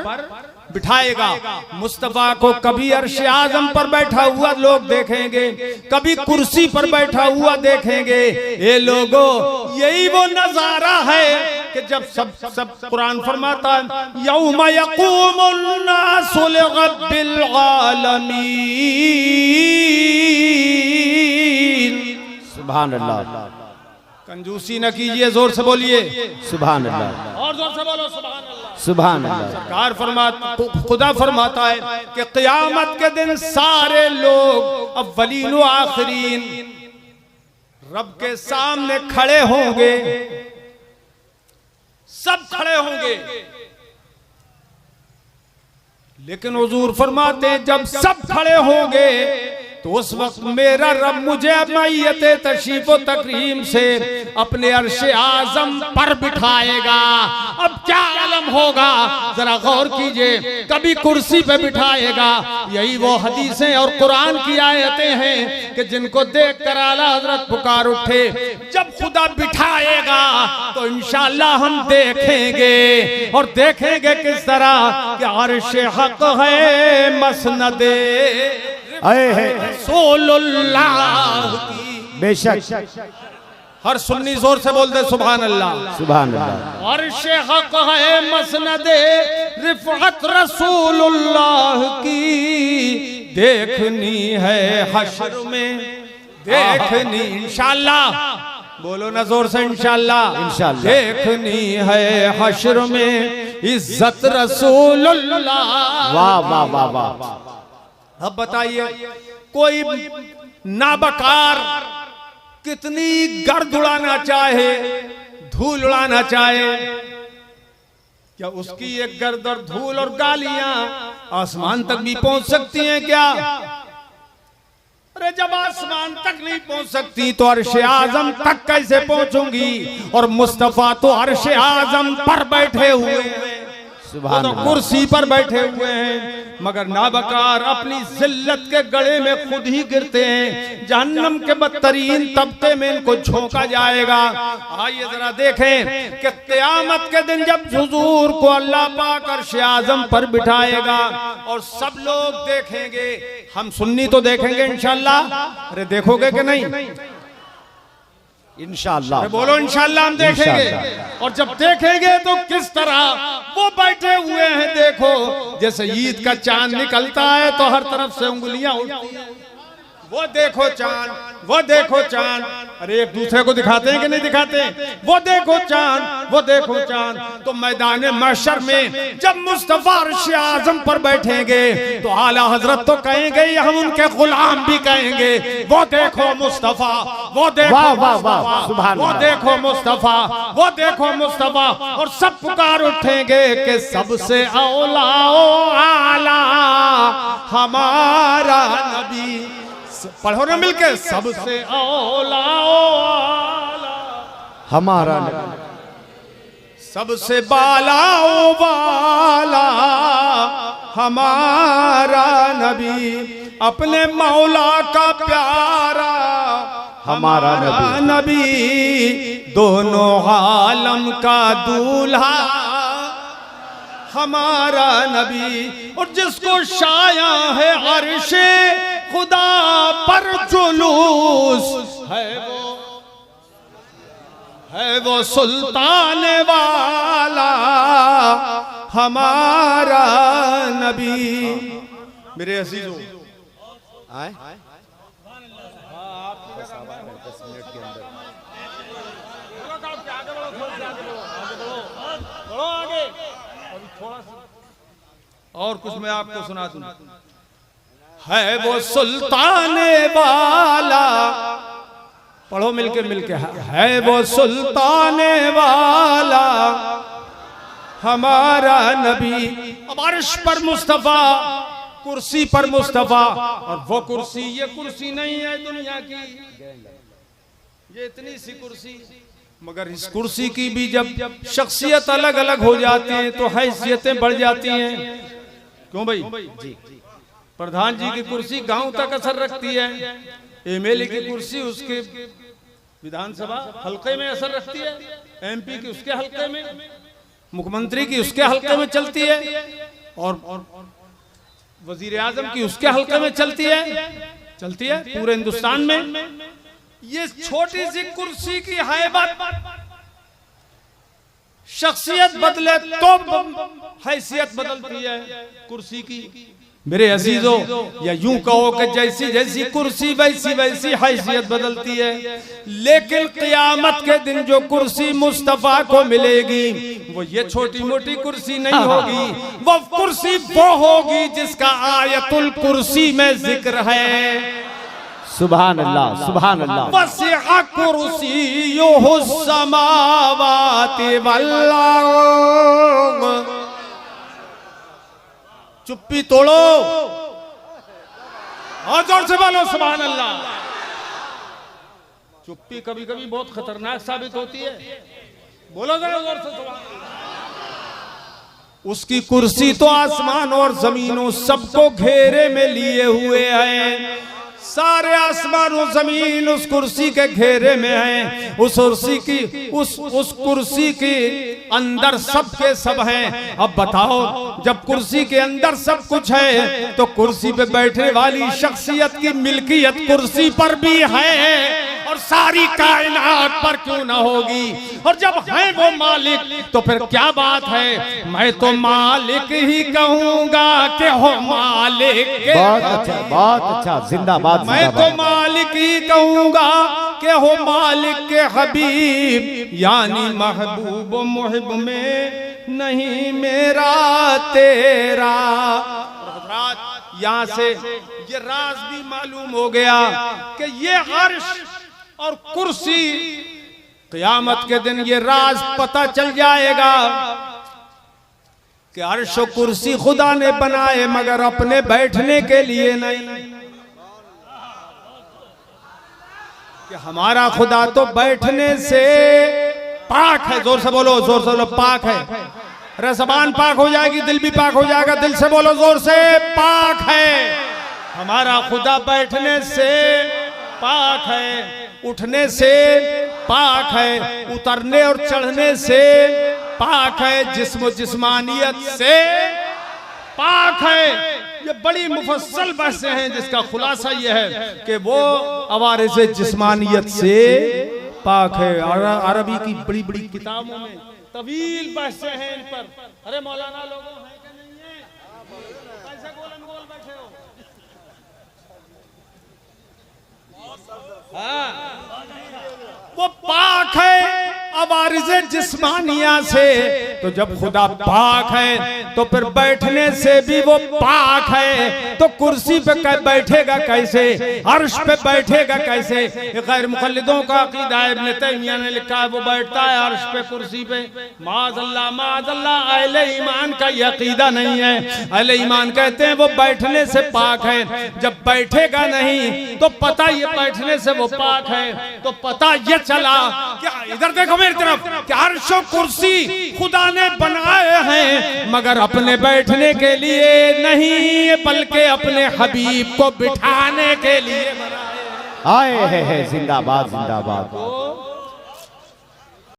S1: बिठाएगा। मुस्तफा को कभी अर्श आज़म पर बैठा हुआ लोग देखेंगे, कभी कुर्सी पर बैठा हुआ देखेंगे। ये लोगों, यही वो नजारा है कि जब सब कुरान फरमाता है यौम यक़ूमुन नासु लिरब्बिल आलमीन।
S3: सुभान अल्लाह।
S1: कंजूसी न कीजिए, जोर से बोलिए
S3: सुभान अल्लाह।
S1: और जोर से बोलो सुभान अल्लाह।
S3: सुभान अल्लाह।
S1: सरकार खुदा फरमाता है कि क़यामत के दिन सारे लोग अव्वलीन व आखिरीन रब के सामने खड़े होंगे, सब खड़े होंगे। लेकिन हुजूर फरमाते हैं जब सब खड़े होंगे तो उस वक्त मेरा रब मुझे मैयत तशरीफ व तकरीम से अपने अर्शे आजम पर बिठाएगा। अब क्या आलम होगा, जरा गौर कीजिए। कभी कुर्सी पे बिठाएगा, यही वो हदीसें और कुरान की आयतें हैं कि जिनको देखकर आला हजरत पुकार उठे। जब खुदा बिठाएगा तो इंशाअल्लाह हम देखेंगे, और देखेंगे किस तरह कि अर्शे हक है मसनदे रसूलुल्लाह की।
S3: बेशक
S1: हर सुन्नी जोर से बोल दे सुभान अल्लाह।
S3: सुभान अल्लाह।
S1: अर्शे हक है मसनदे रिफअत रसूलुल्लाह की। देखनी है हश्र में, देखनी इंशाअल्लाह, बोलो ना जोर से इंशाअल्लाह।
S3: इंशाअल्लाह।
S1: देखनी है हश्र में इज्जत रसूलुल्लाह।
S3: वाह वाह वाह वाह।
S1: अब बताइए कोई नाबकार कितनी गर्द उड़ाना चाहे, धूल उड़ाना चाहे, क्या उसकी एक गर्द और धूल और गालियां आसमान तक भी पहुंच सकती हैं क्या? अरे जब आसमान तक नहीं पहुंच सकती तो अर्शे आजम तक कैसे पहुंचूंगी? और मुस्तफा तो अर्शे आजम पर बैठे हुए हैं,
S3: सुभान
S1: तो
S3: अल्लाह।
S1: कुर्सी पर बैठे हुए हैं, मगर नाबकार अपनी जिल्लत के गड़े में खुद ही गिरते हैं। जहन्नम के बदतरीन तबके में इनको झोंका जाएगा। आइए जरा देखें कि क़यामत के दिन जब हुजूर को अल्लाह पाक अर्शे आज़म पर बिठाएगा और सब लोग देखेंगे, हम सुन्नी तो देखेंगे इंशाअल्लाह। अरे देखोगे कि नहीं?
S3: इंशाअल्लाह।
S1: बोलो इंशाअल्लाह हम देखेंगे। और जब देखेंगे तो किस तरह वो बैठे हुए हैं, देखो जैसे ईद का चांद निकलता है तो हर तरफ से उंगलियां उठती हैं। वो देखो चांद, वो देखो चांद। अरे एक दूसरे को दिखाते हैं कि नहीं दिखाते? वो देखो चांद, वो देखो चांद। तो मैदान महशर में जब मुस्तफा अर्शे आज़म पर बैठेंगे तो आला हजरत तो कहेंगे, हम उनके गुलाम भी कहेंगे, वो देखो मुस्तफा, वो देखो
S3: वाह वाह वाह।
S1: मुस्तफा,
S3: सुभान
S1: वो
S3: अल्लाह।
S1: देखो मुस्तफा, वो देखो मुस्तफा। और सब पुकार उठेंगे कि सबसे औला ओ आला हमारा नबी। पढ़ो ना मिलके, सबसे औला ओ आला
S3: हमारा
S1: सबसे बाला ओ बाला हमारा नबी, अपने मौला का प्यारा हमारा नबी, दोनों आलम का दूल्हा हमारा नबी। और जिसको शाया है अर्शे खुदा पर जुलूस है वो सुल्तान वाला हमारा नबी। मेरे अजीजों,
S3: आए
S1: और कुछ मैं आपको सुना दूं। है वो सुल्तान वाला, पढ़ो मिलके मिलके, है वो सुल्तान वाला हमारा नबी। अब अर्श पर मुस्तफा, कुर्सी पर मुस्तफा। और वो कुर्सी, ये कुर्सी नहीं है दुनिया की, ये इतनी सी कुर्सी, मगर इस कुर्सी की भी जब शख्सियत अलग अलग हो जाती है तो हैसियतें बढ़ जाती हैं। क्यों भाई? जी। प्रधान जी की कुर्सी गांव तक असर रखती है, एमएलए की कुर्सी उसके विधानसभा हलके में असर रखती है, एमपी की उसके हलके में, मुख्यमंत्री की उसके हलके में चलती है, और वजीर आजम की उसके हलके में चलती है पूरे हिंदुस्तान में। ये छोटी सी कुर्सी की हैबत शख्सियत बदले तो हैसियत बदलती है कुर्सी की। मेरे अजीजों, या यूं कहो कि जैसी जैसी कुर्सी वैसी वैसी हैसियत बदलती है। लेकिन क़यामत के दिन जो कुर्सी मुस्तफा को मिलेगी वो ये छोटी मोटी कुर्सी नहीं होगी, वो कुर्सी वो होगी जिसका आयतुल कुर्सी में जिक्र है।
S3: सुभान अल्लाह, सुभान अल्लाह।
S1: वसिअ कुर्सियुहु समावाति वल अर्द। चुप्पी तोड़ो और जोर से बोलो सुभान अल्लाह। चुप्पी कभी कभी बहुत खतरनाक साबित होती है। बोलो जरा जोर से सुभान अल्लाह। उसकी कुर्सी तो आसमान और जमीनों सबको घेरे में लिए हुए है। सारे आसमान और जमीन उस कुर्सी के घेरे में हैं। उस कुर्सी की उस कुर्सी के अंदर सब के सब हैं। अब बताओ, जब कुर्सी के अंदर सब कुछ है तो कुर्सी पे बैठने वाली शख्सियत की मिल्कियत कुर्सी पर भी है और सारी कायनात पर क्यों ना होगी। और जब है वो मालिक तो फिर क्या बात है। मैं तो मालिक ही कहूंगा कि हो मालिक।
S3: बहुत अच्छा, बहुत अच्छा, जिंदाबाद।
S1: मैं तो मालिक ही कहूंगा कि हो मालिक के हबीब, यानी महबूब मुहिब में नहीं मेरा तेरा। यहाँ से ये राज भी मालूम हो गया कि ये अर्श और कुर्सी क़यामत के दिन ये राज पता चल जाएगा कि अर्श और कुर्सी खुदा ने बनाए मगर अपने बैठने के लिए नहीं। कि हमारा खुदा तो बैठने से पाक है। जोर से बोलो, जोर से बोलो, पाक है। अरे ज़बान पाक हो जाएगी, दिल भी पाक हो जाएगा। दिल से बोलो जोर से, पाक है। हमारा खुदा बैठने से पाक है, उठने से पाक है, उतरने और चढ़ने से पाक है, जिस्म जिस्मानियत से पाक है। ये बड़ी मुफस्सल बहसें हैं जिसका खुलासा ये है कि वो अवारिस जिस्मानियत से पाक है। अरबी की बड़ी बड़ी किताबों में तवील बहसें हैं इन पर। अरे मौलाना लोगों हैं कि नहीं है? कैसे गोलन गोल बैठे हो? हाँ, वो पाक है अवारिज़े जिस्मानिया से। तो जब खुदा पाक है तो फिर बैठने से भी वो पाक है। तो कुर्सी पे बैठेगा कैसे, अर्श पे बैठेगा कैसे? गैर मुक़ल्लिदों का अक़ीदा है। इब्न तैमिया ने लिखा है वो बैठता है अर्श पे, कुर्सी पे। माज़अल्लाह, माज़अल्लाह, अहले ईमान का ये अक़ीदा नहीं है। अहले ईमान कहते हैं वो बैठने से पाक है। जब बैठेगा नहीं तो पता ये बैठने से वो पाक है। तो पता ये चला, क्या इधर देखो मेरी तरफ, कि अर्श और कुर्सी खुदा ने बनाए हैं मगर अपने बैठने के लिए नहीं, बल्कि अपने हबीब को बिठाने के लिए बनाए।
S3: आए है जिंदाबाद, जिंदाबाद।